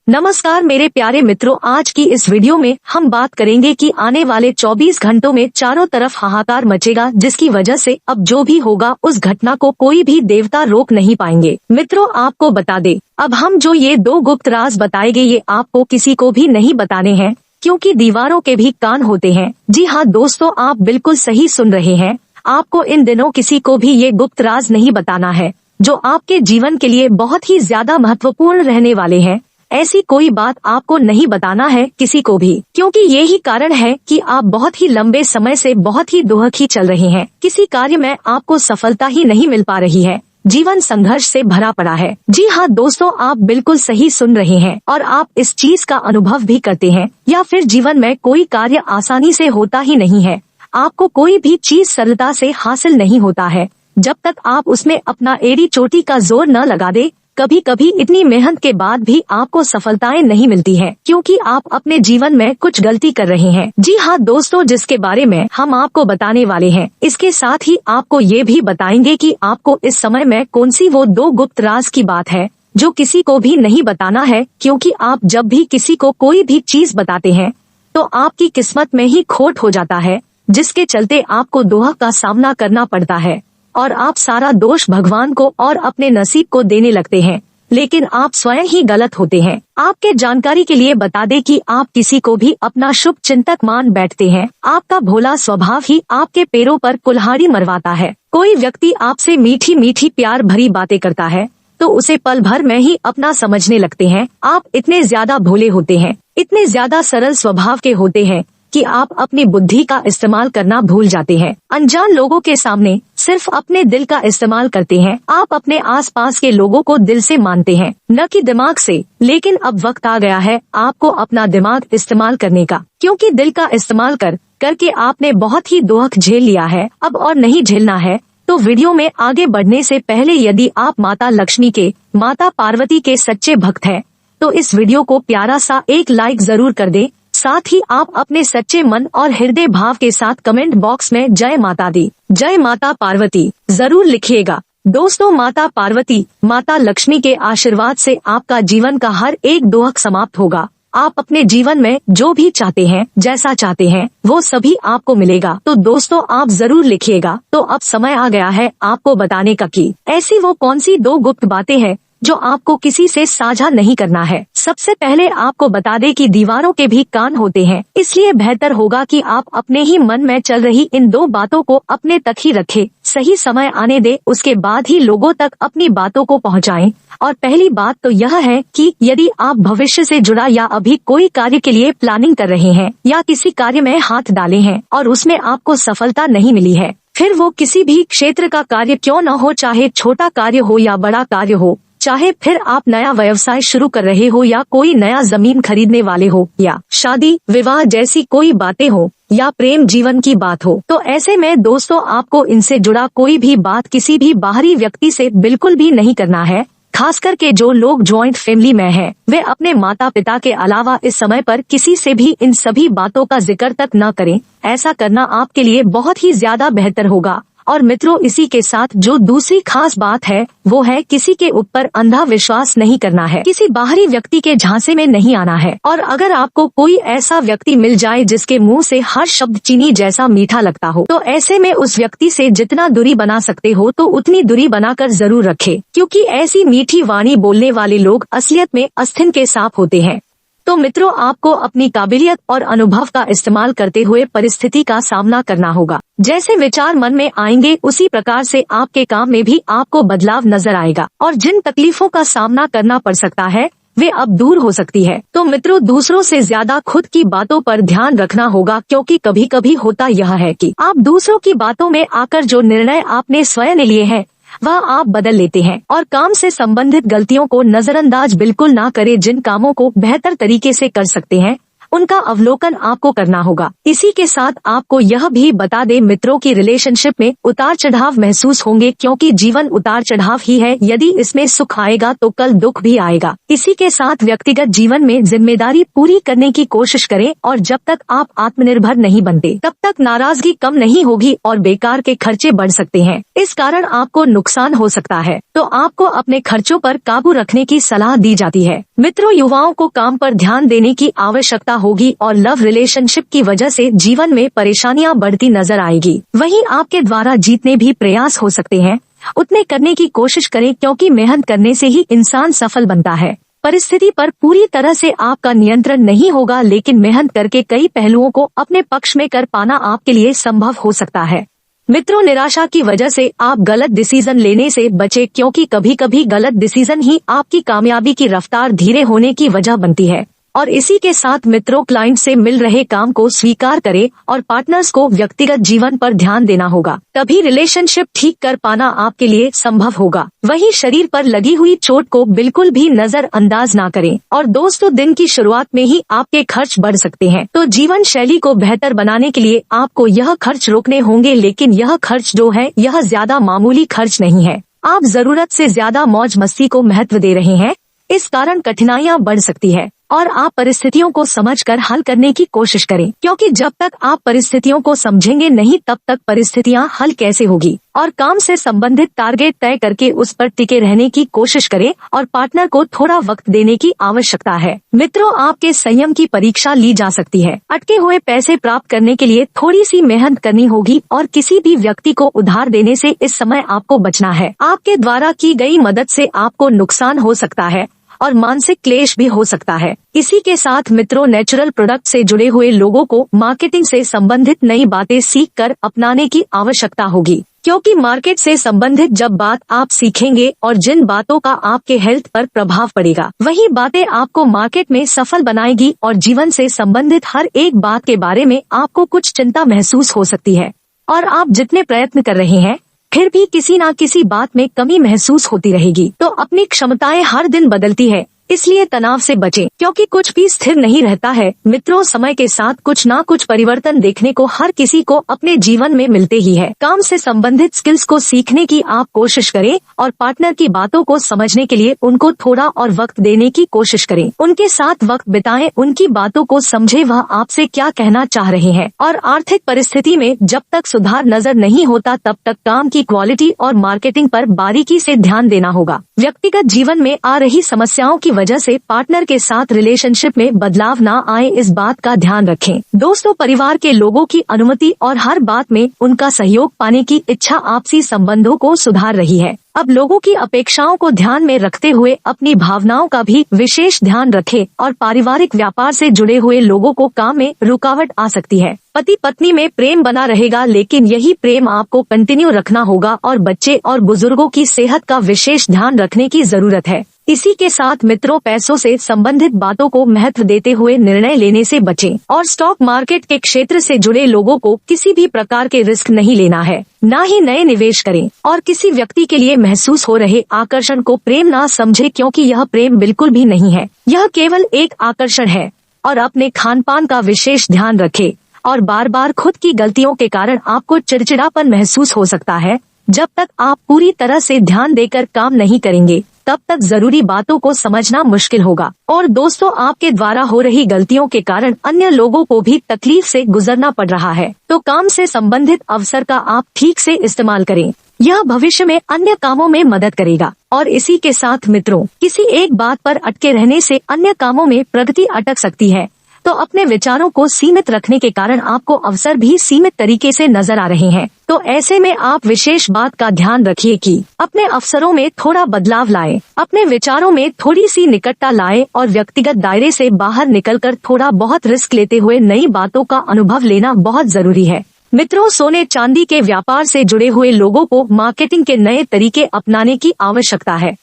नमस्कार मेरे प्यारे मित्रों, आज की इस वीडियो में हम बात करेंगे कि आने वाले 24 घंटों में चारों तरफ हाहाकार मचेगा, जिसकी वजह से अब जो भी होगा उस घटना को कोई भी देवता रोक नहीं पाएंगे। मित्रों, आपको बता दे, अब हम जो ये 2 गुप्त राज बताएंगे ये आपको किसी को भी नहीं बताने हैं, क्योंकि दीवारों के भी कान होते हैं। जी हाँ दोस्तों, आप बिल्कुल सही सुन रहे हैं। आपको इन दिनों किसी को भी ये गुप्त राज नहीं बताना है, जो आपके जीवन के लिए बहुत ही ज्यादा महत्वपूर्ण रहने वाले हैं। ऐसी कोई बात आपको नहीं बताना है किसी को भी, क्योंकि यही कारण है कि आप बहुत ही लंबे समय से बहुत ही दुखी चल रहे हैं। किसी कार्य में आपको सफलता ही नहीं मिल पा रही है, जीवन संघर्ष से भरा पड़ा है। जी हाँ दोस्तों, आप बिल्कुल सही सुन रहे हैं और आप इस चीज का अनुभव भी करते हैं, या फिर जीवन में कोई कार्य आसानी से होता ही नहीं है। आपको कोई भी चीज सरलता से हासिल नहीं होता है जब तक आप उसमें अपना एड़ी चोटी का जोर न लगा दे। कभी कभी इतनी मेहनत के बाद भी आपको सफलताएं नहीं मिलती हैं, क्योंकि आप अपने जीवन में कुछ गलती कर रहे हैं। जी हाँ दोस्तों, जिसके बारे में हम आपको बताने वाले हैं। इसके साथ ही आपको ये भी बताएंगे कि आपको इस समय में कौन सी वो 2 गुप्त राज की बात है जो किसी को भी नहीं बताना है, क्योंकि आप जब भी किसी को कोई भी चीज बताते हैं तो आपकी किस्मत में ही खोट हो जाता है, जिसके चलते आपको दोहा का सामना करना पड़ता है और आप सारा दोष भगवान को और अपने नसीब को देने लगते हैं, लेकिन आप स्वयं ही गलत होते हैं। आपके जानकारी के लिए बता दें कि आप किसी को भी अपना शुभ चिंतक मान बैठते हैं। आपका भोला स्वभाव ही आपके पैरों पर कुल्हाड़ी मरवाता है। कोई व्यक्ति आपसे मीठी मीठी प्यार भरी बातें करता है तो उसे पल भर में ही अपना समझने लगते हैं। आप इतने ज्यादा भोले होते हैं, इतने ज्यादा सरल स्वभाव के होते हैं कि आप अपनी बुद्धि का इस्तेमाल करना भूल जाते हैं। अनजान लोगों के सामने सिर्फ अपने दिल का इस्तेमाल करते हैं। आप अपने आसपास के लोगों को दिल से मानते हैं, न कि दिमाग से। लेकिन अब वक्त आ गया है आपको अपना दिमाग इस्तेमाल करने का, क्योंकि दिल का इस्तेमाल करके आपने बहुत ही दुख झेल लिया है। अब और नहीं झेलना है। तो वीडियो में आगे बढ़ने से पहले यदि आप माता लक्ष्मी के, माता पार्वती के सच्चे भक्त हैं तो इस वीडियो को प्यारा सा एक लाइक जरूर कर दें। साथ ही आप अपने सच्चे मन और हृदय भाव के साथ कमेंट बॉक्स में जय माता दी, जय माता पार्वती जरूर लिखिएगा। दोस्तों, माता पार्वती, माता लक्ष्मी के आशीर्वाद से आपका जीवन का हर एक दुख समाप्त होगा। आप अपने जीवन में जो भी चाहते हैं, जैसा चाहते हैं, वो सभी आपको मिलेगा। तो दोस्तों, आप जरूर लिखिएगा। तो अब समय आ गया है आपको बताने का कि ऐसी वो कौन सी 2 गुप्त बातें हैं जो आपको किसी से साझा नहीं करना है। सबसे पहले आपको बता दें कि दीवारों के भी कान होते हैं, इसलिए बेहतर होगा कि आप अपने ही मन में चल रही इन 2 बातों को अपने तक ही रखें। सही समय आने दे, उसके बाद ही लोगों तक अपनी बातों को पहुंचाएं। और पहली बात तो यह है कि यदि आप भविष्य से जुड़ा या अभी कोई कार्य के लिए प्लानिंग कर रहे हैं या किसी कार्य में हाथ डाले हैं और उसमें आपको सफलता नहीं मिली है, फिर वो किसी भी क्षेत्र का कार्य क्यों न हो, चाहे छोटा कार्य हो या बड़ा कार्य हो, चाहे फिर आप नया व्यवसाय शुरू कर रहे हो या कोई नया जमीन खरीदने वाले हो, या शादी विवाह जैसी कोई बातें हो, या प्रेम जीवन की बात हो, तो ऐसे में दोस्तों आपको इनसे जुड़ा कोई भी बात किसी भी बाहरी व्यक्ति से बिल्कुल भी नहीं करना है। खास करके जो लोग ज्वाइंट फैमिली में हैं, वे अपने माता पिता के अलावा इस समय पर किसी से भी इन सभी बातों का जिक्र तक न करें। ऐसा करना आपके लिए बहुत ही ज्यादा बेहतर होगा। और मित्रों, इसी के साथ जो दूसरी खास बात है वो है किसी के ऊपर अंधा विश्वास नहीं करना है, किसी बाहरी व्यक्ति के झांसे में नहीं आना है। और अगर आपको कोई ऐसा व्यक्ति मिल जाए जिसके मुंह से हर शब्द चीनी जैसा मीठा लगता हो, तो ऐसे में उस व्यक्ति से जितना दूरी बना सकते हो तो उतनी दूरी बनाकर जरूर रखें, क्योंकि ऐसी मीठी वाणी बोलने वाले लोग असलियत में आस्तीन के सांप होते हैं। तो मित्रों, आपको अपनी काबिलियत और अनुभव का इस्तेमाल करते हुए परिस्थिति का सामना करना होगा। जैसे विचार मन में आएंगे उसी प्रकार से आपके काम में भी आपको बदलाव नजर आएगा, और जिन तकलीफों का सामना करना पड़ सकता है वे अब दूर हो सकती है। तो मित्रों, दूसरों से ज्यादा खुद की बातों पर ध्यान रखना होगा, क्योंकि कभी कभी होता यह है कि आप दूसरों की बातों में आकर जो निर्णय आपने स्वयं ने लिए हैं वह आप बदल लेते हैं। और काम से संबंधित गलतियों को नजरअंदाज बिल्कुल ना करें। जिन कामों को बेहतर तरीके से कर सकते हैं उनका अवलोकन आपको करना होगा। इसी के साथ आपको यह भी बता दे मित्रों की रिलेशनशिप में उतार चढ़ाव महसूस होंगे, क्योंकि जीवन उतार चढ़ाव ही है। यदि इसमें सुख आएगा तो कल दुख भी आएगा। इसी के साथ व्यक्तिगत जीवन में जिम्मेदारी पूरी करने की कोशिश करें, और जब तक आप आत्मनिर्भर नहीं बनते तब तक नाराजगी कम नहीं होगी और बेकार के खर्चे बढ़ सकते हैं। इस कारण आपको नुकसान हो सकता है, तो आपको अपने खर्चों पर काबू रखने की सलाह दी जाती है। मित्रों, युवाओं को काम पर ध्यान देने की आवश्यकता होगी और लव रिलेशनशिप की वजह से जीवन में परेशानियां बढ़ती नजर आएगी। वहीं आपके द्वारा जीतने भी प्रयास हो सकते हैं, उतने करने की कोशिश करें, क्योंकि मेहनत करने से ही इंसान सफल बनता है। परिस्थिति पर पूरी तरह से आपका नियंत्रण नहीं होगा, लेकिन मेहनत करके कई पहलुओं को अपने पक्ष में कर पाना आपके लिए संभव हो सकता है। मित्रों, निराशा की वजह से आप गलत डिसीजन लेने से बचें, क्योंकि कभी कभी गलत डिसीजन ही आपकी कामयाबी की रफ्तार धीरे होने की वजह बनती है। और इसी के साथ मित्रों, क्लाइंट से मिल रहे काम को स्वीकार करें और पार्टनर्स को व्यक्तिगत जीवन पर ध्यान देना होगा, तभी रिलेशनशिप ठीक कर पाना आपके लिए संभव होगा। वहीं शरीर पर लगी हुई चोट को बिल्कुल भी नजरअंदाज ना करें। और दोस्तों, दिन की शुरुआत में ही आपके खर्च बढ़ सकते हैं, तो जीवन शैली को बेहतर बनाने के लिए आपको यह खर्च रोकने होंगे। लेकिन यह खर्च जो है, यह ज्यादा मामूली खर्च नहीं है। आप जरूरत से ज्यादा मौज मस्ती को महत्व दे रहे हैं, इस कारण कठिनाइयां बढ़ सकती है। और आप परिस्थितियों को समझकर हल करने की कोशिश करें, क्योंकि जब तक आप परिस्थितियों को समझेंगे नहीं तब तक परिस्थितियां हल कैसे होगी। और काम से संबंधित टारगेट तय करके उस पर टिके रहने की कोशिश करें और पार्टनर को थोड़ा वक्त देने की आवश्यकता है। मित्रों, आपके संयम की परीक्षा ली जा सकती है। अटके हुए पैसे प्राप्त करने के लिए थोड़ी सी मेहनत करनी होगी और किसी भी व्यक्ति को उधार देने से इस समय आपको बचना है। आपके द्वारा की गई मदद से आपको नुकसान हो सकता है और मानसिक क्लेश भी हो सकता है। इसी के साथ मित्रों, नेचुरल प्रोडक्ट से जुड़े हुए लोगों को मार्केटिंग से संबंधित नई बातें सीख कर अपनाने की आवश्यकता होगी, क्योंकि मार्केट से संबंधित जब बात आप सीखेंगे और जिन बातों का आपके हेल्थ पर प्रभाव पड़ेगा, वही बातें आपको मार्केट में सफल बनाएगी। और जीवन से संबंधित हर एक बात के बारे में आपको कुछ चिंता महसूस हो सकती है, और आप जितने प्रयत्न कर रहे हैं फिर भी किसी न किसी बात में कमी महसूस होती रहेगी। तो अपनी क्षमताएं हर दिन बदलती है, इसलिए तनाव से बचें, क्योंकि कुछ भी स्थिर नहीं रहता है। मित्रों, समय के साथ कुछ न कुछ परिवर्तन देखने को हर किसी को अपने जीवन में मिलते ही है। काम से संबंधित स्किल्स को सीखने की आप कोशिश करें और पार्टनर की बातों को समझने के लिए उनको थोड़ा और वक्त देने की कोशिश करें। उनके साथ वक्त बिताएं, उनकी बातों को समझे, वह आपसे क्या कहना चाह रहे हैं। और आर्थिक परिस्थिति में जब तक सुधार नजर नहीं होता तब तक काम की क्वालिटी और मार्केटिंग पर बारीकी से ध्यान देना होगा। व्यक्तिगत जीवन में आ रही समस्याओं की वजह से पार्टनर के साथ रिलेशनशिप में बदलाव न आए, इस बात का ध्यान रखें। दोस्तों, परिवार के लोगों की अनुमति और हर बात में उनका सहयोग पाने की इच्छा आपसी संबंधों को सुधार रही है। अब लोगों की अपेक्षाओं को ध्यान में रखते हुए अपनी भावनाओं का भी विशेष ध्यान रखें। और पारिवारिक व्यापार से जुड़े हुए लोगों को काम में रुकावट आ सकती है। पति पत्नी में प्रेम बना रहेगा, लेकिन यही प्रेम आपको कंटिन्यू रखना होगा और बच्चे और बुजुर्गों की सेहत का विशेष ध्यान रखने की जरूरत है। इसी के साथ मित्रों, पैसों से संबंधित बातों को महत्व देते हुए निर्णय लेने से बचें। और स्टॉक मार्केट के क्षेत्र से जुड़े लोगों को किसी भी प्रकार के रिस्क नहीं लेना है, न ही नए निवेश करें। और किसी व्यक्ति के लिए महसूस हो रहे आकर्षण को प्रेम ना समझे, क्योंकि यह प्रेम बिल्कुल भी नहीं है, यह केवल एक आकर्षण है। और अपने खान पान का विशेष ध्यान रखें। और बार बार खुद की गलतियों के कारण आपको चिड़चिड़ापन महसूस हो सकता है। जब तक आप पूरी तरह से ध्यान देकर काम नहीं करेंगे तब तक जरूरी बातों को समझना मुश्किल होगा। और दोस्तों, आपके द्वारा हो रही गलतियों के कारण अन्य लोगों को भी तकलीफ से गुजरना पड़ रहा है, तो काम से संबंधित अवसर का आप ठीक से इस्तेमाल करें, यह भविष्य में अन्य कामों में मदद करेगा। और इसी के साथ मित्रों, किसी एक बात पर अटके रहने से अन्य कामों में प्रगति अटक सकती है, तो अपने विचारों को सीमित रखने के कारण आपको अवसर भी सीमित तरीके से नजर आ रहे हैं। तो ऐसे में आप विशेष बात का ध्यान रखिए कि अपने अवसरों में थोड़ा बदलाव लाएं, अपने विचारों में थोड़ी सी निकटता लाएं और व्यक्तिगत दायरे से बाहर निकलकर थोड़ा बहुत रिस्क लेते हुए नई बातों का अनुभव लेना बहुत जरूरी है। मित्रों, सोने चांदी के व्यापार से जुड़े हुए लोगों को मार्केटिंग के नए तरीके अपनाने की आवश्यकता है।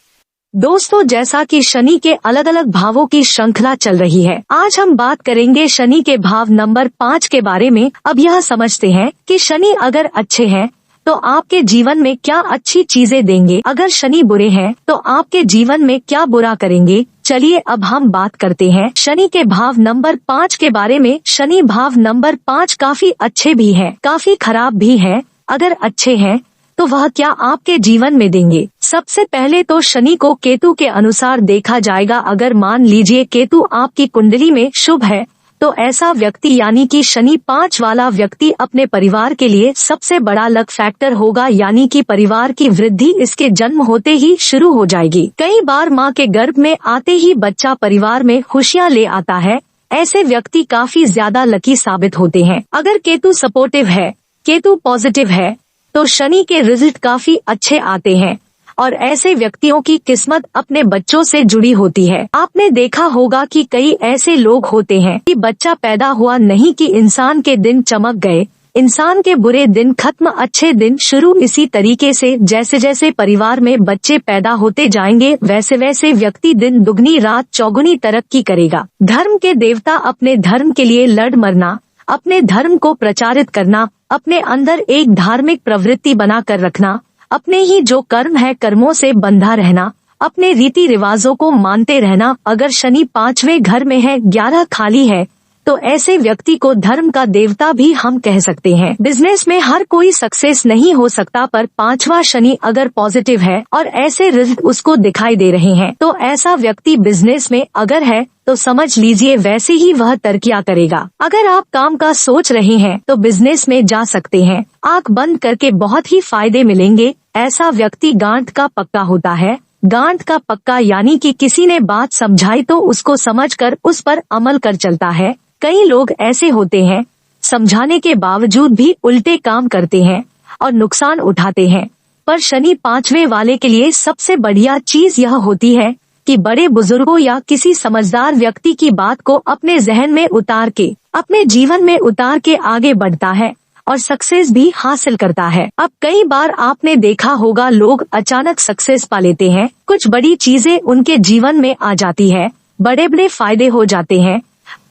दोस्तों, जैसा कि शनि के अलग अलग भावों की श्रृंखला चल रही है, आज हम बात करेंगे शनि के भाव नंबर 5 के बारे में। अब यह समझते हैं कि शनि अगर अच्छे हैं तो आपके जीवन में क्या अच्छी चीजें देंगे, अगर शनि बुरे हैं तो आपके जीवन में क्या बुरा करेंगे। चलिए अब हम बात करते हैं शनि के भाव नंबर 5 के बारे में। शनि भाव नंबर 5 काफी अच्छे भी हैं, काफी खराब भी हैं। अगर अच्छे हैं तो वह क्या आपके जीवन में देंगे। सबसे पहले तो शनि को केतु के अनुसार देखा जाएगा। अगर मान लीजिए केतु आपकी कुंडली में शुभ है तो ऐसा व्यक्ति यानी कि शनि 5 वाला व्यक्ति अपने परिवार के लिए सबसे बड़ा लक फैक्टर होगा, यानी कि परिवार की वृद्धि इसके जन्म होते ही शुरू हो जाएगी। कई बार माँ के गर्भ में आते ही बच्चा परिवार में खुशियाँ ले आता है। ऐसे व्यक्ति काफी ज्यादा लकी साबित होते हैं। अगर केतु सपोर्टिव है, केतु पॉजिटिव है तो शनि के रिजल्ट काफी अच्छे आते हैं और ऐसे व्यक्तियों की किस्मत अपने बच्चों से जुड़ी होती है। आपने देखा होगा कि कई ऐसे लोग होते हैं कि बच्चा पैदा हुआ नहीं कि इंसान के दिन चमक गए, इंसान के बुरे दिन खत्म, अच्छे दिन शुरू। इसी तरीके से जैसे जैसे परिवार में बच्चे पैदा होते जाएंगे वैसे वैसे व्यक्ति दिन दुगनी रात चौगुनी तरक्की करेगा। धर्म के देवता अपने धर्म के लिए लड़ मरना, अपने धर्म को प्रचारित करना, अपने अंदर एक धार्मिक प्रवृत्ति बना कर रखना, अपने ही जो कर्म है कर्मों से बंधा रहना, अपने रीति रिवाजों को मानते रहना। अगर शनि 5वें घर में है, 11 खाली है तो ऐसे व्यक्ति को धर्म का देवता भी हम कह सकते हैं। बिजनेस में हर कोई सक्सेस नहीं हो सकता, पर 5वां शनि अगर पॉजिटिव है और ऐसे रिजल्ट उसको दिखाई दे रहे हैं तो ऐसा व्यक्ति बिजनेस में अगर है तो समझ लीजिए वैसे ही वह तरक्कियां करेगा। अगर आप काम का सोच रहे हैं तो बिजनेस में जा सकते हैं, आंख बंद करके बहुत ही फायदे मिलेंगे। ऐसा व्यक्ति गांठ का पक्का होता है। गांठ का पक्का यानी कि किसी ने बात समझाई तो उसको समझकर उस पर अमल कर चलता है। कई लोग ऐसे होते हैं समझाने के बावजूद भी उल्टे काम करते हैं और नुकसान उठाते हैं। पर शनि 5वें वाले के लिए सबसे बढ़िया चीज यह होती है कि बड़े बुजुर्गों या किसी समझदार व्यक्ति की बात को अपने जहन में उतार के, अपने जीवन में उतार के आगे बढ़ता है और सक्सेस भी हासिल करता है। अब कई बार आपने देखा होगा लोग अचानक सक्सेस पा लेते हैं, कुछ बड़ी चीजें उनके जीवन में आ जाती है, बड़े बड़े फायदे हो जाते हैं।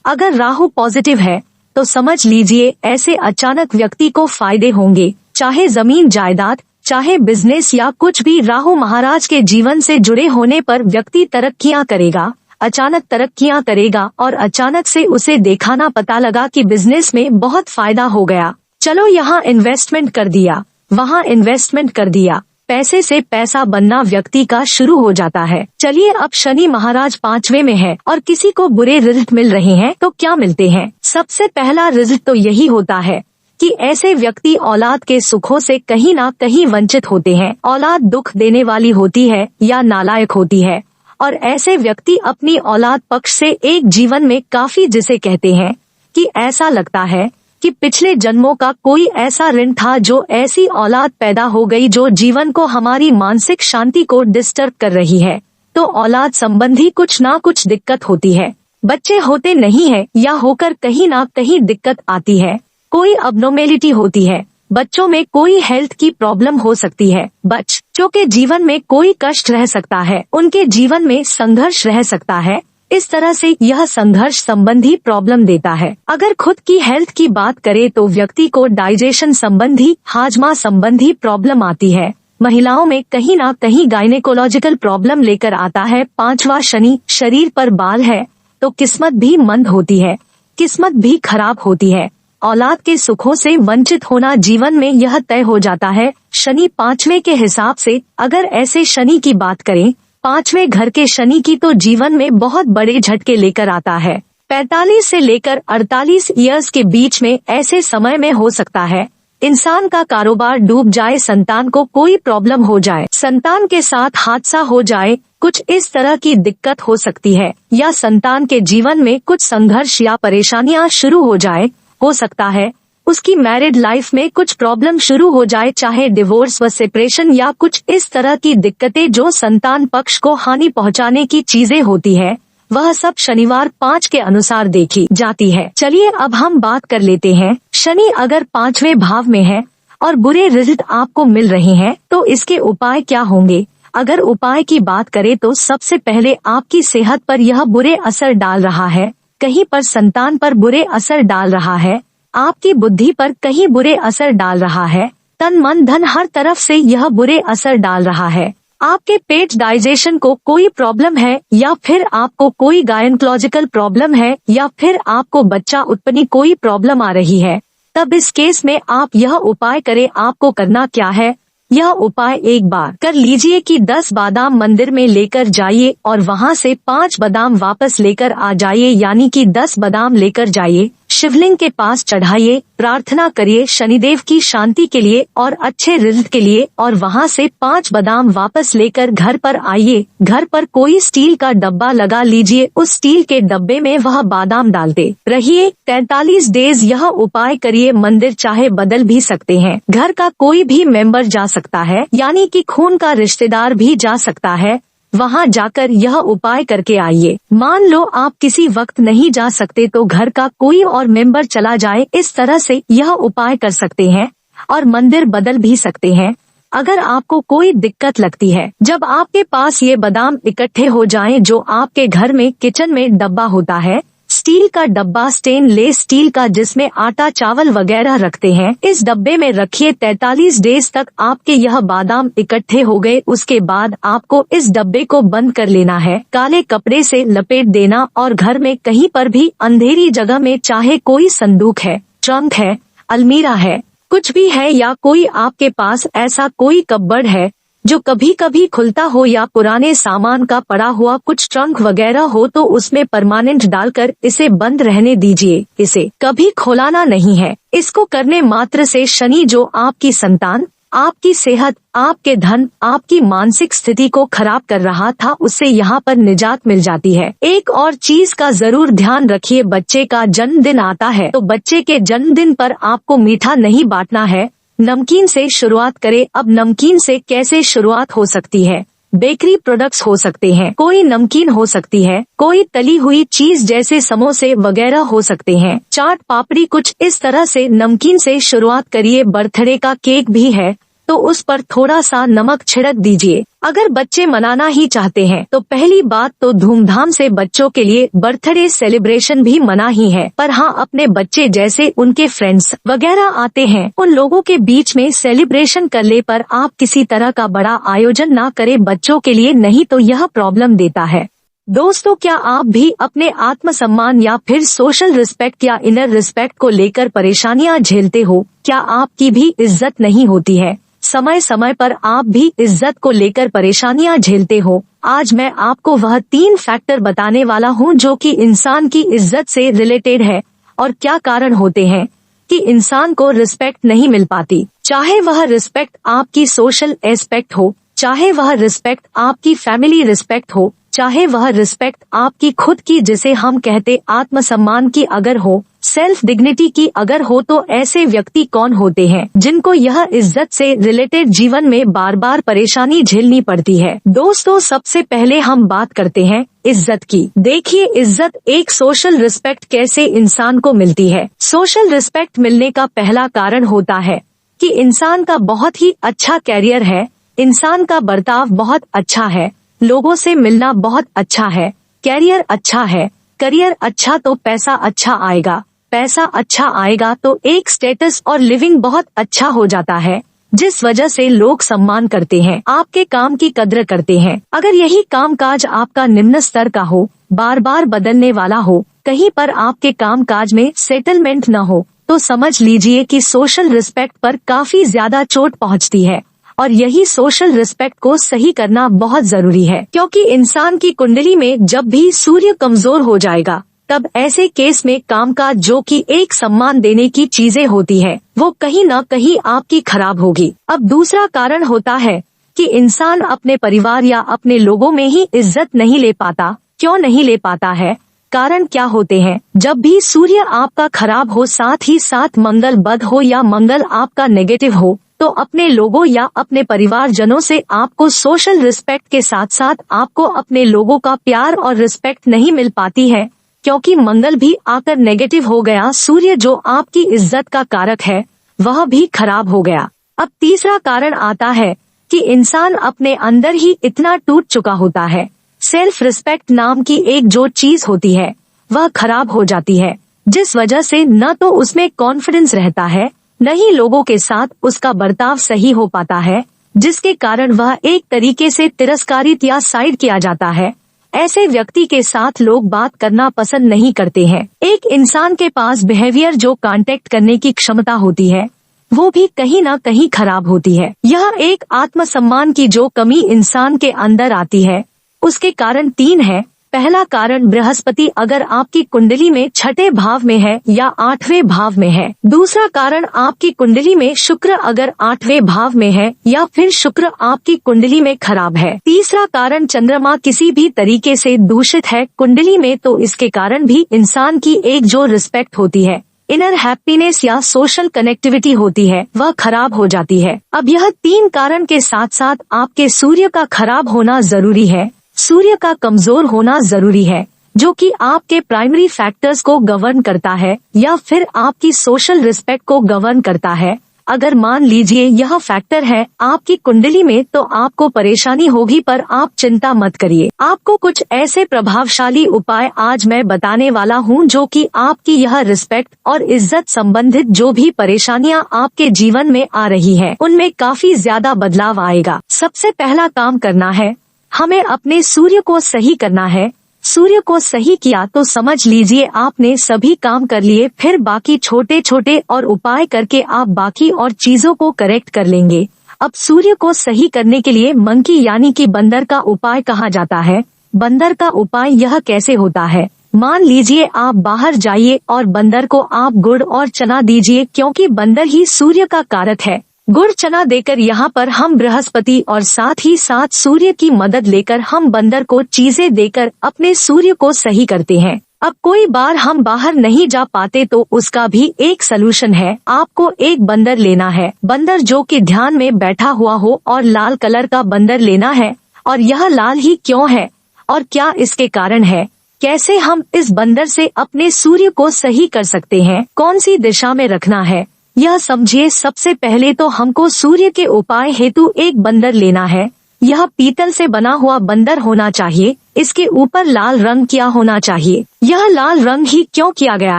अगर राहु पॉजिटिव है तो समझ लीजिए ऐसे अचानक व्यक्ति को फायदे होंगे, चाहे जमीन जायदाद, चाहे बिजनेस या कुछ भी। राहु महाराज के जीवन से जुड़े होने पर व्यक्ति तरक्कियां करेगा, अचानक तरक्कियां करेगा और अचानक से उसे देखा ना पता लगा कि बिजनेस में बहुत फायदा हो गया, चलो यहाँ इन्वेस्टमेंट कर दिया, वहाँ इन्वेस्टमेंट कर दिया, पैसे से पैसा बनना व्यक्ति का शुरू हो जाता है। चलिए अब शनि महाराज 5वें में है और किसी को बुरे रिजल्ट मिल रहे हैं तो क्या मिलते हैं। सबसे पहला रिजल्ट तो यही होता है कि ऐसे व्यक्ति औलाद के सुखों से कहीं ना कहीं वंचित होते हैं। औलाद दुख देने वाली होती है या नालायक होती है और ऐसे व्यक्ति अपनी औलाद पक्ष से एक जीवन में काफी, जिसे कहते हैं कि ऐसा लगता है कि पिछले जन्मों का कोई ऐसा ऋण था जो ऐसी औलाद पैदा हो गई जो जीवन को, हमारी मानसिक शांति को डिस्टर्ब कर रही है। तो औलाद संबंधी कुछ ना कुछ दिक्कत होती है। बच्चे होते नहीं है या होकर कहीं ना कहीं दिक्कत आती है, कोई अबनॉर्मेलिटी होती है, बच्चों में कोई हेल्थ की प्रॉब्लम हो सकती है, बच्चों के जीवन में कोई कष्ट रह सकता है, उनके जीवन में संघर्ष रह सकता है। इस तरह से यह संघर्ष संबंधी प्रॉब्लम देता है। अगर खुद की हेल्थ की बात करें तो व्यक्ति को डाइजेशन संबंधी, हाजमा संबंधी प्रॉब्लम आती है। महिलाओं में कहीं ना कहीं गायनेकोलॉजिकल प्रॉब्लम लेकर आता है। 5वां शनि शरीर पर बाल है तो किस्मत भी मंद होती है, किस्मत भी खराब होती है। औलाद के सुखों से वंचित होना जीवन में यह तय हो जाता है। शनि 5वें के हिसाब से अगर ऐसे शनि की बात करें, 5वें घर के शनि की, तो जीवन में बहुत बड़े झटके लेकर आता है। 45 से लेकर 48 इयर्स के बीच में ऐसे समय में हो सकता है इंसान का कारोबार डूब जाए, संतान को कोई प्रॉब्लम हो जाए, संतान के साथ हादसा हो जाए, कुछ इस तरह की दिक्कत हो सकती है, या संतान के जीवन में कुछ संघर्ष या परेशानियां शुरू हो जाए। हो सकता है उसकी मैरिड लाइफ में कुछ प्रॉब्लम शुरू हो जाए, चाहे डिवोर्स व सेपरेशन या कुछ इस तरह की दिक्कतें जो संतान पक्ष को हानि पहुंचाने की चीजें होती है, वह सब शनिवार 5 के अनुसार देखी जाती है। चलिए अब हम बात कर लेते हैं, शनि अगर 5वें भाव में है और बुरे रिजल्ट आपको मिल रहे हैं तो इसके उपाय क्या होंगे। अगर उपाय की बात करें तो सबसे पहले आपकी सेहत पर यह बुरे असर डाल रहा है, कहीं पर संतान पर बुरे असर डाल रहा है, आपकी बुद्धि पर कहीं बुरे असर डाल रहा है, तन मन धन हर तरफ से यह बुरे असर डाल रहा है। आपके पेट डाइजेशन को कोई प्रॉब्लम है, या फिर आपको कोई गायनोकोलॉजिकल प्रॉब्लम है, या फिर आपको बच्चा उत्पन्न कोई प्रॉब्लम आ रही है, तब इस केस में आप यह उपाय करें। आपको करना क्या है, यह उपाय एक बार कर लीजिए कि 10 बादाम मंदिर में लेकर जाइए और वहां से 5 बादाम वापस लेकर आ जाइए, यानी कि 10 बादाम लेकर जाइए, शिवलिंग के पास चढ़ाइए, प्रार्थना करिए शनिदेव की शांति के लिए और अच्छे रिजल्ट के लिए, और वहां से 5 बादाम वापस लेकर घर पर आइए। घर पर कोई स्टील का डब्बा लगा लीजिए, उस स्टील के डब्बे में वह बादाम डालते रहिए। 43 डेज यह उपाय करिए। मंदिर चाहे बदल भी सकते हैं, घर का कोई भी मेंबर जा सकता है, यानी कि खून का रिश्तेदार भी जा सकता है। वहां जाकर यह उपाय करके आइए। मान लो आप किसी वक्त नहीं जा सकते तो घर का कोई और मेंबर चला जाए, इस तरह से यह उपाय कर सकते हैं और मंदिर बदल भी सकते हैं। अगर आपको कोई दिक्कत लगती है, जब आपके पास ये बादाम इकट्ठे हो जाएं, जो आपके घर में किचन में डब्बा होता है, स्टील का डब्बा, स्टेनलेस स्टील का, जिसमें आटा चावल वगैरह रखते हैं, इस डब्बे में रखिए। 43 डेज तक आपके यह बादाम इकट्ठे हो गए। उसके बाद आपको इस डब्बे को बंद कर लेना है, काले कपड़े से लपेट देना, और घर में कहीं पर भी अंधेरी जगह में, चाहे कोई संदूक है, ट्रंक है, अलमीरा है, कुछ भी है, या कोई आपके पास ऐसा कोई कपबोर्ड है जो कभी कभी खुलता हो, या पुराने सामान का पड़ा हुआ कुछ ट्रंक वगैरह हो, तो उसमें परमानेंट डालकर इसे बंद रहने दीजिए। इसे कभी खोलाना नहीं है। इसको करने मात्र से शनि, जो आपकी संतान, आपकी सेहत, आपके धन, आपकी मानसिक स्थिति को खराब कर रहा था, उससे यहाँ पर निजात मिल जाती है। एक और चीज का जरूर ध्यान रखिए, बच्चे का जन्मदिन आता है तो बच्चे के जन्मदिन पर आपको मीठा नहीं बांटना है, नमकीन से शुरुआत करें। अब नमकीन से कैसे शुरुआत हो सकती है? बेकरी प्रोडक्ट्स हो सकते हैं, कोई नमकीन हो सकती है, कोई तली हुई चीज जैसे समोसे वगैरह हो सकते हैं, चाट पापड़ी, कुछ इस तरह से नमकीन से शुरुआत करिए। बर्थडे का केक भी है तो उस पर थोड़ा सा नमक छिड़क दीजिए। अगर बच्चे मनाना ही चाहते हैं तो पहली बात तो धूमधाम से बच्चों के लिए बर्थडे सेलिब्रेशन भी मना ही है, पर हाँ, अपने बच्चे जैसे उनके फ्रेंड्स वगैरह आते हैं, उन लोगों के बीच में सेलिब्रेशन कर ले, पर आप किसी तरह का बड़ा आयोजन ना करें बच्चों के लिए, नहीं तो यह प्रॉब्लम देता है। दोस्तों, क्या आप भी अपने आत्मसम्मान या फिर सोशल रिस्पेक्ट या इनर रिस्पेक्ट को लेकर परेशानियां झेलते हो? क्या आपकी भी इज्जत नहीं होती है? समय समय पर आप भी इज्जत को लेकर परेशानियां झेलते हो? आज मैं आपको वह 3 फैक्टर बताने वाला हूं जो कि इंसान की इज्जत से रिलेटेड है, और क्या कारण होते हैं कि इंसान को रिस्पेक्ट नहीं मिल पाती। चाहे वह रिस्पेक्ट आपकी सोशल एस्पेक्ट हो, चाहे वह रिस्पेक्ट आपकी फैमिली रिस्पेक्ट हो, चाहे वह रिस्पेक्ट आपकी खुद की, जिसे हम कहते आत्मसम्मान की अगर हो, सेल्फ डिग्निटी की अगर हो, तो ऐसे व्यक्ति कौन होते हैं जिनको यह इज्जत से रिलेटेड जीवन में बार बार परेशानी झेलनी पड़ती है? दोस्तों, सबसे पहले हम बात करते हैं इज्जत की। देखिए, इज्जत एक सोशल रिस्पेक्ट कैसे इंसान को मिलती है। सोशल रिस्पेक्ट मिलने का पहला कारण होता है कि इंसान का बहुत ही अच्छा कैरियर है, इंसान का बर्ताव बहुत अच्छा है, लोगों से मिलना बहुत अच्छा है, कैरियर अच्छा है, करियर अच्छा तो पैसा अच्छा आएगा, पैसा अच्छा आएगा तो एक स्टेटस और लिविंग बहुत अच्छा हो जाता है, जिस वजह से लोग सम्मान करते हैं, आपके काम की कद्र करते हैं। अगर यही कामकाज आपका निम्न स्तर का हो, बार बार बदलने वाला हो, कहीं पर आपके कामकाज में सेटलमेंट न हो, तो समझ लीजिए कि सोशल रिस्पेक्ट पर काफी ज्यादा चोट पहुंचती है। और यही सोशल रिस्पेक्ट को सही करना बहुत जरूरी है, क्योंकि इंसान की कुंडली में जब भी सूर्य कमजोर हो जाएगा, तब ऐसे केस में कामकाज, जो कि एक सम्मान देने की चीजें होती है, वो कहीं न कहीं आपकी खराब होगी। अब दूसरा कारण होता है कि इंसान अपने परिवार या अपने लोगों में ही इज्जत नहीं ले पाता। क्यों नहीं ले पाता है? कारण क्या होते हैं? जब भी सूर्य आपका खराब हो, साथ ही साथ मंगल बद हो या मंगल आपका नेगेटिव हो, तो अपने लोगों या अपने परिवार जनों से आपको सोशल रिस्पेक्ट के साथ साथ आपको अपने लोगों का प्यार और रिस्पेक्ट नहीं मिल पाती है, क्योंकि मंगल भी आकर नेगेटिव हो गया। सूर्य, जो आपकी इज्जत का कारक है, वह भी खराब हो गया। अब तीसरा कारण आता है कि इंसान अपने अंदर ही इतना टूट चुका होता है, सेल्फ रिस्पेक्ट नाम की एक जो चीज होती है, वह खराब हो जाती है, जिस वजह से न तो उसमें कॉन्फिडेंस रहता है, न ही लोगों के साथ उसका बर्ताव सही हो पाता है, जिसके कारण वह एक तरीके से तिरस्कारित या साइड किया जाता है। ऐसे व्यक्ति के साथ लोग बात करना पसंद नहीं करते हैं। एक इंसान के पास बिहेवियर जो कांटेक्ट करने की क्षमता होती है वो भी कहीं न कहीं खराब होती है। यह एक आत्मसम्मान की जो कमी इंसान के अंदर आती है उसके कारण 3 है। पहला कारण बृहस्पति अगर आपकी कुंडली में 6ठे भाव में है या 8वें भाव में है। दूसरा कारण आपकी कुंडली में शुक्र अगर 8वें भाव में है या फिर शुक्र आपकी कुंडली में खराब है। तीसरा कारण चंद्रमा किसी भी तरीके से दूषित है कुंडली में, तो इसके कारण भी इंसान की एक जो रिस्पेक्ट होती है, इनर हैप्पीनेस या सोशल कनेक्टिविटी होती है, वह खराब हो जाती है। अब यह 3 कारण के साथ साथ आपके सूर्य का खराब होना जरूरी है, सूर्य का कमजोर होना जरूरी है, जो कि आपके प्राइमरी फैक्टर्स को गवर्न करता है या फिर आपकी सोशल रिस्पेक्ट को गवर्न करता है। अगर मान लीजिए यह फैक्टर है आपकी कुंडली में तो आपको परेशानी होगी, पर आप चिंता मत करिए। आपको कुछ ऐसे प्रभावशाली उपाय आज मैं बताने वाला हूँ जो कि आपकी यह रिस्पेक्ट और इज्जत संबंधित जो भी परेशानियाँ आपके जीवन में आ रही है उनमें काफी ज्यादा बदलाव आएगा। सबसे पहला काम करना है, हमें अपने सूर्य को सही करना है। सूर्य को सही किया तो समझ लीजिए आपने सभी काम कर लिए, फिर बाकी छोटे छोटे और उपाय करके आप बाकी और चीजों को करेक्ट कर लेंगे। अब सूर्य को सही करने के लिए मंकी यानी कि बंदर का उपाय कहा जाता है। बंदर का उपाय यह कैसे होता है, मान लीजिए आप बाहर जाइए और बंदर को आप गुड़ और चना दीजिए, क्योंकि बंदर ही सूर्य का कारक है। गुड़ चना देकर यहाँ पर हम बृहस्पति और साथ ही साथ सूर्य की मदद लेकर हम बंदर को चीजें देकर अपने सूर्य को सही करते हैं। अब कोई बार हम बाहर नहीं जा पाते तो उसका भी एक सलूशन है। आपको एक बंदर लेना है, बंदर जो कि ध्यान में बैठा हुआ हो, और लाल कलर का बंदर लेना है। और यह लाल ही क्यों है और क्या इसके कारण है, कैसे हम इस बंदर से अपने सूर्य को सही कर सकते हैं, कौन सी दिशा में रखना है, यह समझिए। सबसे पहले तो हमको सूर्य के उपाय हेतु एक बंदर लेना है। यह पीतल से बना हुआ बंदर होना चाहिए। इसके ऊपर लाल रंग किया होना चाहिए। यह लाल रंग ही क्यों किया गया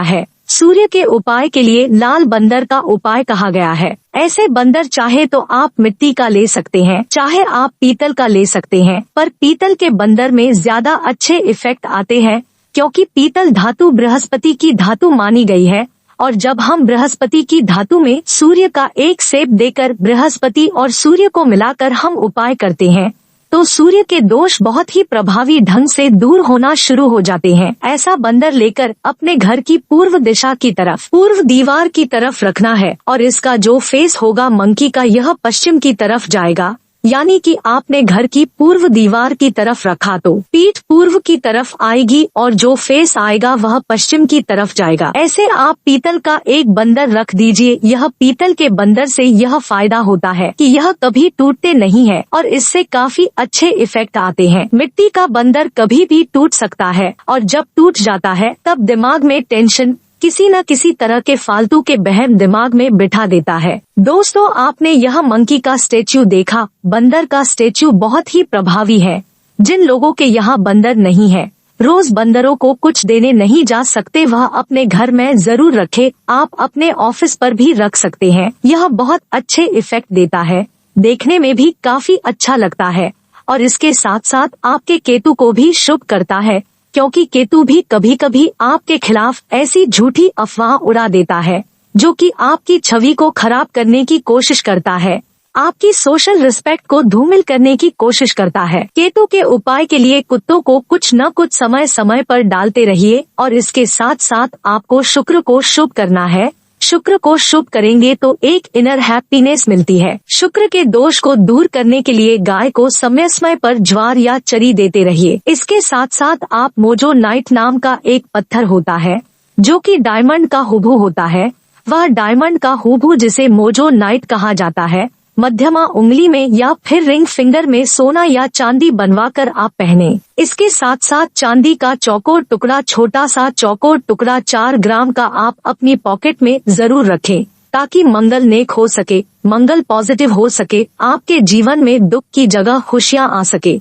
है, सूर्य के उपाय के लिए लाल बंदर का उपाय कहा गया है। ऐसे बंदर चाहे तो आप मिट्टी का ले सकते हैं, चाहे आप पीतल का ले सकते हैं, पर पीतल के बंदर में ज्यादा अच्छे इफेक्ट आते हैं, क्योंकि पीतल धातु बृहस्पति की धातु मानी गई है। और जब हम बृहस्पति की धातु में सूर्य का एक सेप देकर बृहस्पति और सूर्य को मिलाकर हम उपाय करते हैं तो सूर्य के दोष बहुत ही प्रभावी ढंग से दूर होना शुरू हो जाते हैं। ऐसा बंदर लेकर अपने घर की पूर्व दिशा की तरफ, पूर्व दीवार की तरफ रखना है, और इसका जो फेस होगा मंकी का, यह पश्चिम की तरफ जाएगा। यानी कि आपने घर की पूर्व दीवार की तरफ रखा तो पीठ पूर्व की तरफ आएगी और जो फेस आएगा वह पश्चिम की तरफ जाएगा। ऐसे आप पीतल का एक बंदर रख दीजिए। यह पीतल के बंदर से यह फायदा होता है कि यह कभी टूटते नहीं है और इससे काफी अच्छे इफेक्ट आते हैं। मिट्टी का बंदर कभी भी टूट सकता है और जब टूट जाता है तब दिमाग में टेंशन, किसी न किसी तरह के फालतू के बहम दिमाग में बिठा देता है। दोस्तों, आपने यह मंकी का स्टेच्यू देखा, बंदर का स्टेच्यू बहुत ही प्रभावी है। जिन लोगों के यहाँ बंदर नहीं है, रोज बंदरों को कुछ देने नहीं जा सकते, वह अपने घर में जरूर रखे। आप अपने ऑफिस पर भी रख सकते हैं। यह बहुत अच्छे इफेक्ट देता है, देखने में भी काफी अच्छा लगता है और इसके साथ साथ आपके केतु को भी शुभ करता है, क्योंकि केतु भी कभी कभी आपके खिलाफ ऐसी झूठी अफवाह उड़ा देता है जो कि आपकी छवि को खराब करने की कोशिश करता है, आपकी सोशल रिस्पेक्ट को धूमिल करने की कोशिश करता है। केतु के उपाय के लिए कुत्तों को कुछ न कुछ समय समय पर डालते रहिए और इसके साथ साथ आपको शुक्र को शुभ करना है। शुक्र को शुभ करेंगे तो एक इनर हैप्पीनेस मिलती है। शुक्र के दोष को दूर करने के लिए गाय को समय समय पर ज्वार या चरी देते रहिए। इसके साथ साथ आप मोजो नाइट नाम का एक पत्थर होता है जो कि डायमंड का हुबहू होता है, वह डायमंड का हुबहू जिसे मोजो नाइट कहा जाता है, मध्यमा उंगली में या फिर रिंग फिंगर में सोना या चांदी बनवाकर आप पहने। इसके साथ साथ चांदी का चौकोर टुकड़ा, छोटा सा चौकोर टुकड़ा 4 ग्राम का आप अपनी पॉकेट में जरूर रखें, ताकि मंगल नेक हो सके, मंगल पॉजिटिव हो सके, आपके जीवन में दुख की जगह खुशियाँ आ सके।